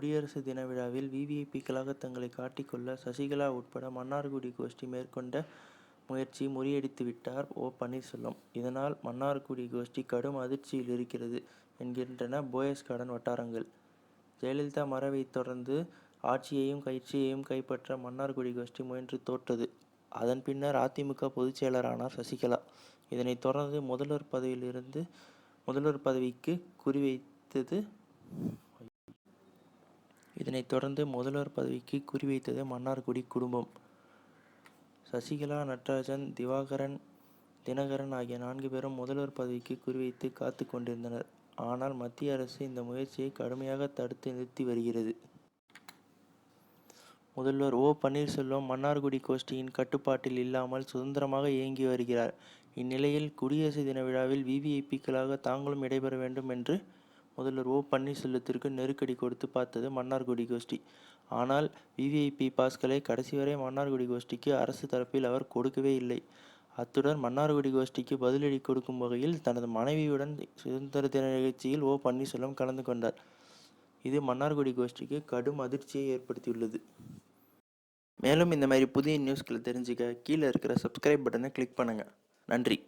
குடியரசு தின விழாவில் விவிஐபிக்களாக தங்களை காட்டிக்கொள்ள சசிகலா உட்பட மன்னார்குடி கோஷ்டி மேற்கொண்ட முயற்சி முறியடித்துவிட்டார் ஓ பன்னீர்செல்வம். இதனால் மன்னார்குடி கோஷ்டி கடும் அதிர்ச்சியில் இருக்கிறது என்கின்றன போயஸ் கார்டன் வட்டாரங்கள். ஜெயலலிதா மறைவை தொடர்ந்து ஆட்சியையும் கட்சியையும் கைப்பற்ற மன்னார்குடி கோஷ்டி முயன்று தோற்றது. அதன் பின்னர் அதிமுக பொதுச் செயலரானார் சசிகலா. இதனைத் தொடர்ந்து முதல்வர் பதவிக்கு குறிவைத்தது மன்னார்குடி குடும்பம். சசிகலா, நடராஜன், தினகரன் ஆகிய 4 பேரும் முதல்வர் பதவிக்கு குறிவைத்து காத்து கொண்டிருந்தனர். ஆனால் மத்திய அரசு இந்த முயற்சியை கடுமையாக தடுத்து நிறுத்தி வருகிறது. முதல்வர் ஓ பன்னீர்செல்வம் மன்னார்குடி கோஷ்டியின் கட்டுப்பாட்டில் இல்லாமல் சுதந்திரமாக இயங்கி வருகிறார். இந்நிலையில் குடியரசு தின விழாவில் விவிஐபிக்களாக தாங்களும் இடைபெற வேண்டும் என்று முதல்வர் ஓ பன்னீர்செல்வத்திற்கு நெருக்கடி கொடுத்து பார்த்தது மன்னார்குடி கோஷ்டி. ஆனால் விவிஐபி பாஸ்களை கடைசி வரை மன்னார்குடி கோஷ்டிக்கு அரசு தரப்பில் அவர் கொடுக்கவே இல்லை. அத்துடன் மன்னார்குடி கோஷ்டிக்கு பதிலடி கொடுக்கும் வகையில் தனது மனைவியுடன் சுதந்திர தின நிகழ்ச்சியில் ஓ பன்னீர்செல்வம் கலந்து கொண்டார். இது மன்னார்குடி கோஷ்டிக்கு கடும் அதிர்ச்சியை ஏற்படுத்தியுள்ளது. மேலும் இந்த மாதிரி புதிய நியூஸ்களை தெரிஞ்சுக்க கீழே இருக்கிற சப்ஸ்கிரைப் பட்டனை கிளிக் பண்ணுங்க. நன்றி.